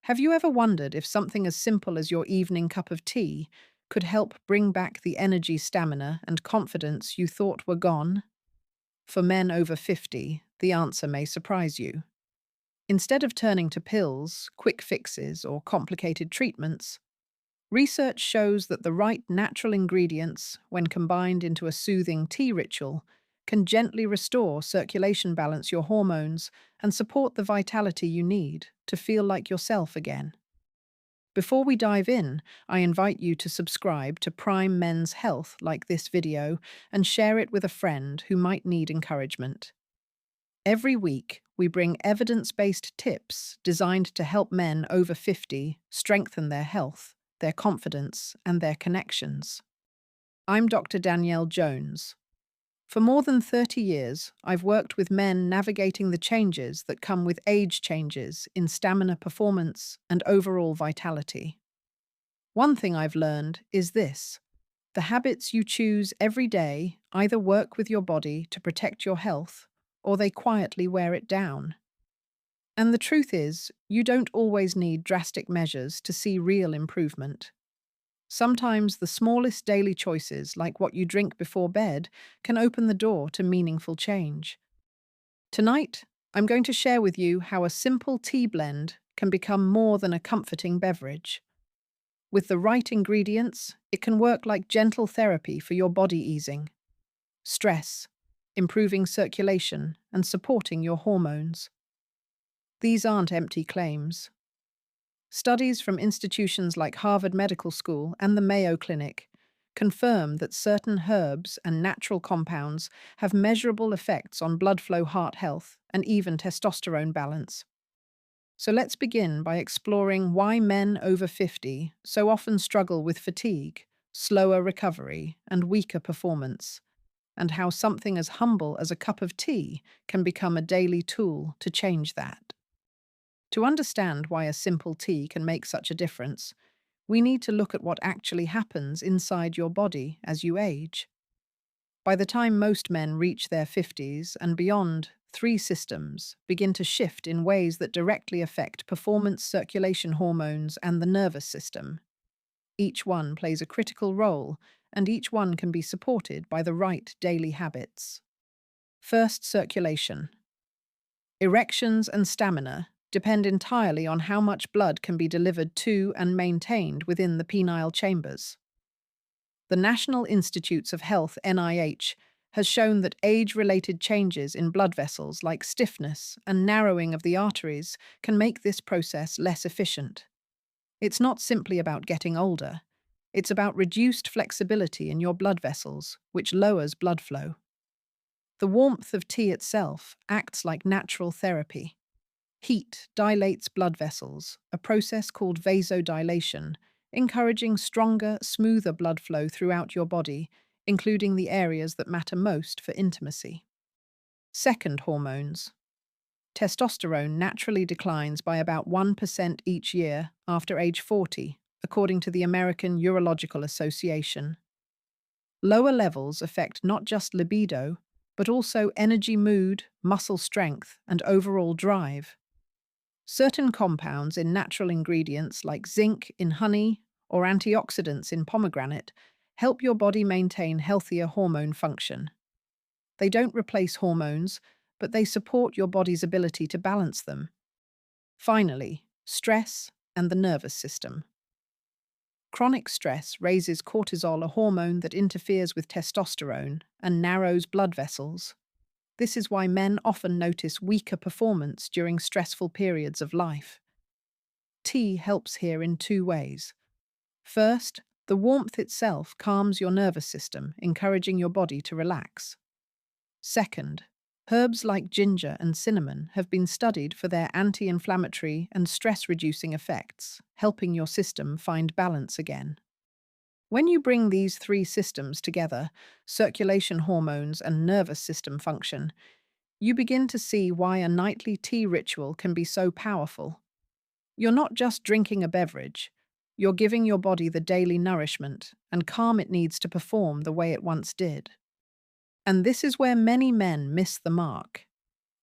Have you ever wondered if something as simple as your evening cup of tea could help bring back the energy, stamina, and confidence you thought were gone? For men over 50, the answer may surprise you. Instead of turning to pills, quick fixes, or complicated treatments, research shows that the right natural ingredients, when combined into a soothing tea ritual, can gently restore circulation, balance your hormones, and support the vitality you need to feel like yourself again. Before we dive in, I invite you to subscribe to Prime Men's Health like this video and share it with a friend who might need encouragement. Every week, we bring evidence-based tips designed to help men over 50 strengthen their health, their confidence, and their connections. I'm Dr. Danielle Jones. For more than 30 years, I've worked with men navigating the changes that come with age changes in stamina, performance, and overall vitality. One thing I've learned is this: the habits you choose every day either work with your body to protect your health or they quietly wear it down. And the truth is, you don't always need drastic measures to see real improvement. Sometimes the smallest daily choices, like what you drink before bed, can open the door to meaningful change. Tonight, I'm going to share with you how a simple tea blend can become more than a comforting beverage. With the right ingredients, it can work like gentle therapy for your body, easing stress, improving circulation, and supporting your hormones. These aren't empty claims. Studies from institutions like Harvard Medical School and the Mayo Clinic confirm that certain herbs and natural compounds have measurable effects on blood flow, heart health, and even testosterone balance. So let's begin by exploring why men over 50 so often struggle with fatigue, slower recovery, and weaker performance, and how something as humble as a cup of tea can become a daily tool to change that. To understand why a simple tea can make such a difference, we need to look at what actually happens inside your body as you age. By the time most men reach their 50s and beyond, three systems begin to shift in ways that directly affect performance, circulation, hormones, and the nervous system. Each one plays a critical role, and each one can be supported by the right daily habits. First, circulation. Erections and stamina depend entirely on how much blood can be delivered to and maintained within the penile chambers. The National Institutes of Health (NIH) has shown that age-related changes in blood vessels like stiffness and narrowing of the arteries can make this process less efficient. It's not simply about getting older. It's about reduced flexibility in your blood vessels, which lowers blood flow. The warmth of tea itself acts like natural therapy. Heat dilates blood vessels, a process called vasodilation, encouraging stronger, smoother blood flow throughout your body, including the areas that matter most for intimacy. Second, hormones. Testosterone naturally declines by about 1% each year after age 40, according to the American Urological Association. Lower levels affect not just libido, but also energy, mood, muscle strength, and overall drive. Certain compounds in natural ingredients like zinc in honey or antioxidants in pomegranate help your body maintain healthier hormone function. They don't replace hormones, but they support your body's ability to balance them. Finally, stress and the nervous system. Chronic stress raises cortisol, a hormone that interferes with testosterone and narrows blood vessels. This is why men often notice weaker performance during stressful periods of life. Tea helps here in two ways. First, the warmth itself calms your nervous system, encouraging your body to relax. Second, herbs like ginger and cinnamon have been studied for their anti-inflammatory and stress-reducing effects, helping your system find balance again. When you bring these three systems together, circulation, hormones, and nervous system function, you begin to see why a nightly tea ritual can be so powerful. You're not just drinking a beverage, you're giving your body the daily nourishment and calm it needs to perform the way it once did. And this is where many men miss the mark.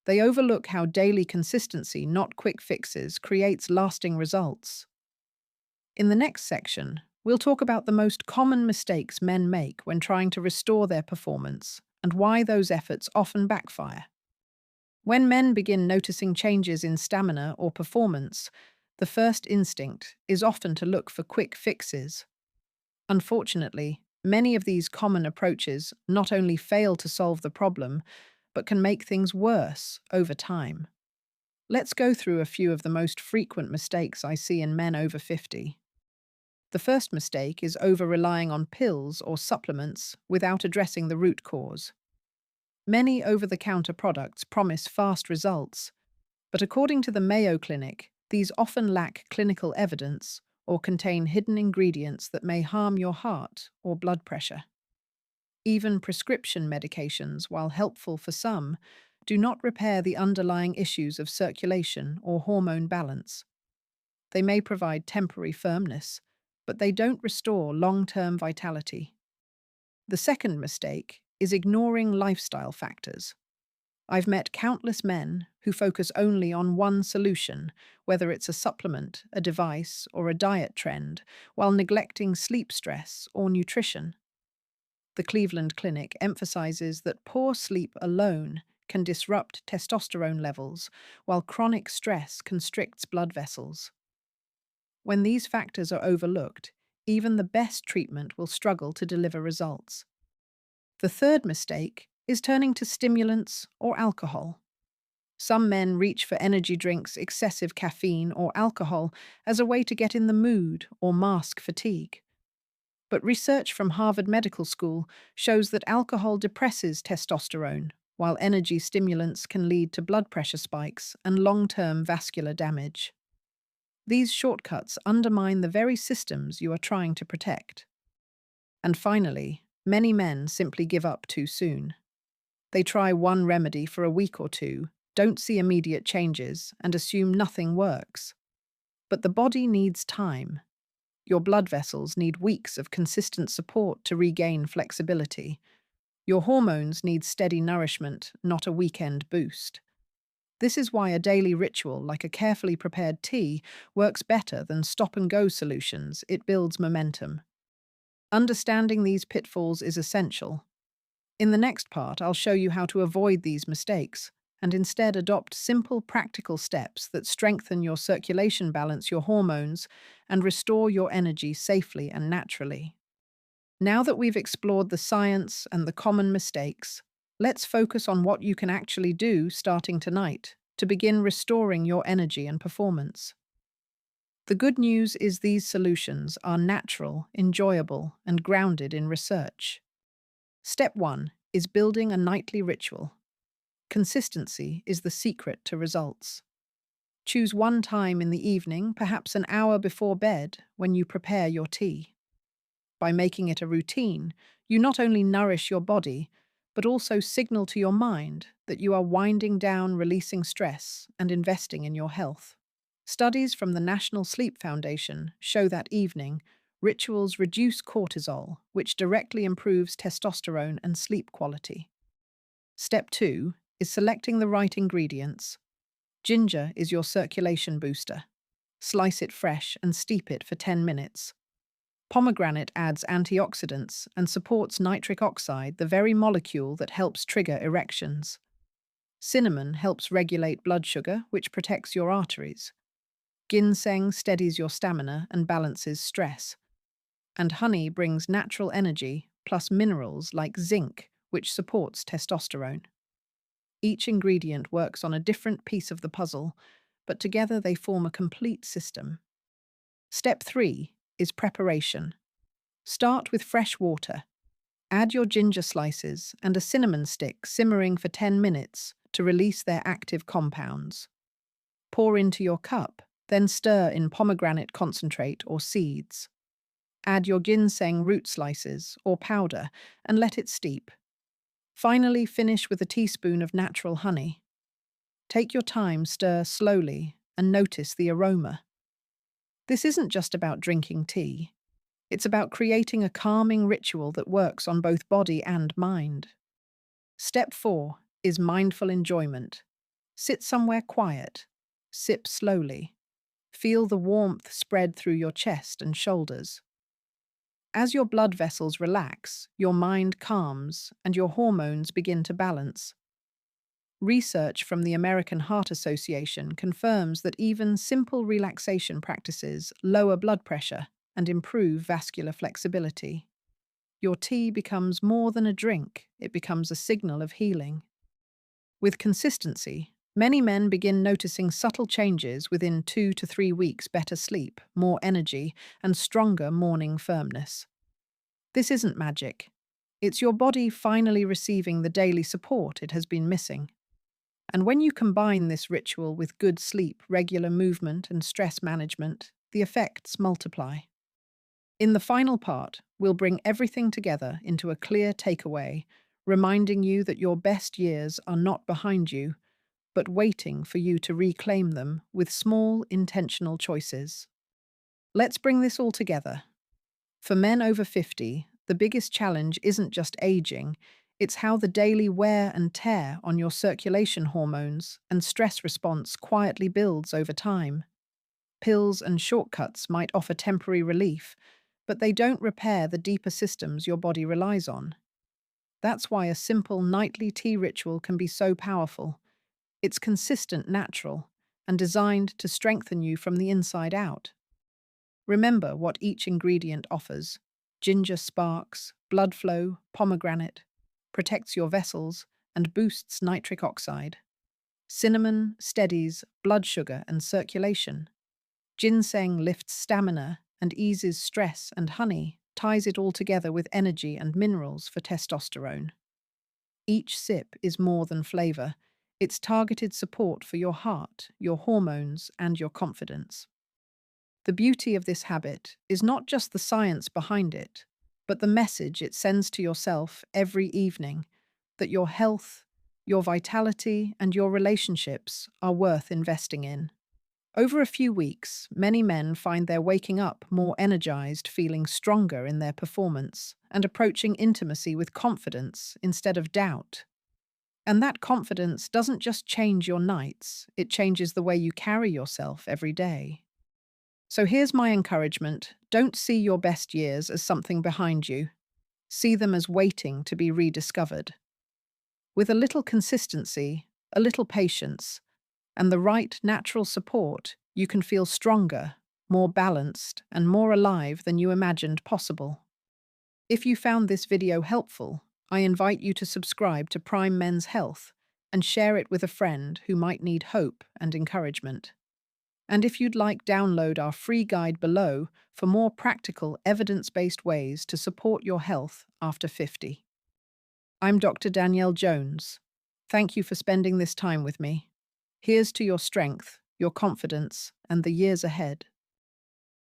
They overlook how daily consistency, not quick fixes, creates lasting results. In the next section, we'll talk about the most common mistakes men make when trying to restore their performance and why those efforts often backfire. When men begin noticing changes in stamina or performance, the first instinct is often to look for quick fixes. Unfortunately, many of these common approaches not only fail to solve the problem, but can make things worse over time. Let's go through a few of the most frequent mistakes I see in men over 50. The first mistake is over-relying on pills or supplements without addressing the root cause. Many over-the-counter products promise fast results, but according to the Mayo Clinic, these often lack clinical evidence or contain hidden ingredients that may harm your heart or blood pressure. Even prescription medications, while helpful for some, do not repair the underlying issues of circulation or hormone balance. They may provide temporary firmness, but they don't restore long-term vitality. The second mistake is ignoring lifestyle factors. I've met countless men who focus only on one solution, whether it's a supplement, a device, or a diet trend, while neglecting sleep stress or nutrition. The Cleveland Clinic emphasizes that poor sleep alone can disrupt testosterone levels, while chronic stress constricts blood vessels. When these factors are overlooked, even the best treatment will struggle to deliver results. The third mistake is turning to stimulants or alcohol. Some men reach for energy drinks, excessive caffeine, or alcohol as a way to get in the mood or mask fatigue. But research from Harvard Medical School shows that alcohol depresses testosterone, while energy stimulants can lead to blood pressure spikes and long-term vascular damage. These shortcuts undermine the very systems you are trying to protect. And finally, many men simply give up too soon. They try one remedy for a week or two, don't see immediate changes, and assume nothing works. But the body needs time. Your blood vessels need weeks of consistent support to regain flexibility. Your hormones need steady nourishment, not a weekend boost. This is why a daily ritual like a carefully prepared tea works better than stop-and-go solutions. It builds momentum. Understanding these pitfalls is essential. In the next part, I'll show you how to avoid these mistakes and instead adopt simple, practical steps that strengthen your circulation, balance your hormones, and restore your energy safely and naturally. Now that we've explored the science and the common mistakes, let's focus on what you can actually do starting tonight to begin restoring your energy and performance. The good news is these solutions are natural, enjoyable, and grounded in research. Step 1 is building a nightly ritual. Consistency is the secret to results. Choose one time in the evening, perhaps an hour before bed, when you prepare your tea. By making it a routine, you not only nourish your body, but also signal to your mind that you are winding down, releasing stress, and investing in your health. Studies from the National Sleep Foundation show that evening, rituals reduce cortisol, which directly improves testosterone and sleep quality. Step 2 is selecting the right ingredients. Ginger is your circulation booster. Slice it fresh and steep it for 10 minutes. Pomegranate adds antioxidants and supports nitric oxide, the very molecule that helps trigger erections. Cinnamon helps regulate blood sugar, which protects your arteries. Ginseng steadies your stamina and balances stress. And honey brings natural energy, plus minerals like zinc, which supports testosterone. Each ingredient works on a different piece of the puzzle, but together they form a complete system. Step 3 is preparation. Start with fresh water. Add your ginger slices and a cinnamon stick simmering for 10 minutes to release their active compounds. Pour into your cup, then stir in pomegranate concentrate or seeds. Add your ginseng root slices or powder and let it steep. Finally, finish with a teaspoon of natural honey. Take your time, stir slowly, and notice the aroma. This isn't just about drinking tea. It's about creating a calming ritual that works on both body and mind. Step 4 is mindful enjoyment. Sit somewhere quiet. Sip slowly. Feel the warmth spread through your chest and shoulders. As your blood vessels relax, your mind calms and your hormones begin to balance. Research from the American Heart Association confirms that even simple relaxation practices lower blood pressure and improve vascular flexibility. Your tea becomes more than a drink, it becomes a signal of healing. With consistency, many men begin noticing subtle changes within 2 to 3 weeks: better sleep, more energy, and stronger morning firmness. This isn't magic. It's your body finally receiving the daily support it has been missing. And when you combine this ritual with good sleep, regular movement, and stress management, the effects multiply. In the final part, we'll bring everything together into a clear takeaway, reminding you that your best years are not behind you, but waiting for you to reclaim them with small, intentional choices. Let's bring this all together. For men over 50, the biggest challenge isn't just aging, it's how the daily wear and tear on your circulation hormones and stress response quietly builds over time. Pills and shortcuts might offer temporary relief, but they don't repair the deeper systems your body relies on. That's why a simple nightly tea ritual can be so powerful. It's consistent, natural, and designed to strengthen you from the inside out. Remember what each ingredient offers: ginger sparks, blood flow, pomegranate, protects your vessels, and boosts nitric oxide. Cinnamon steadies blood sugar and circulation. Ginseng lifts stamina and eases stress, and honey ties it all together with energy and minerals for testosterone. Each sip is more than flavor. It's targeted support for your heart, your hormones, and your confidence. The beauty of this habit is not just the science behind it, but the message it sends to yourself every evening: that your health, your vitality, and your relationships are worth investing in. Over a few weeks, many men find they're waking up more energized, feeling stronger in their performance, and approaching intimacy with confidence instead of doubt. And that confidence doesn't just change your nights, it changes the way you carry yourself every day. So here's my encouragement: don't see your best years as something behind you. See them as waiting to be rediscovered. With a little consistency, a little patience, and the right natural support, you can feel stronger, more balanced, and more alive than you imagined possible. If you found this video helpful, I invite you to subscribe to Prime Men's Health and share it with a friend who might need hope and encouragement. And if you'd like, download our free guide below for more practical, evidence-based ways to support your health after 50. I'm Dr. Danielle Jones. Thank you for spending this time with me. Here's to your strength, your confidence, and the years ahead.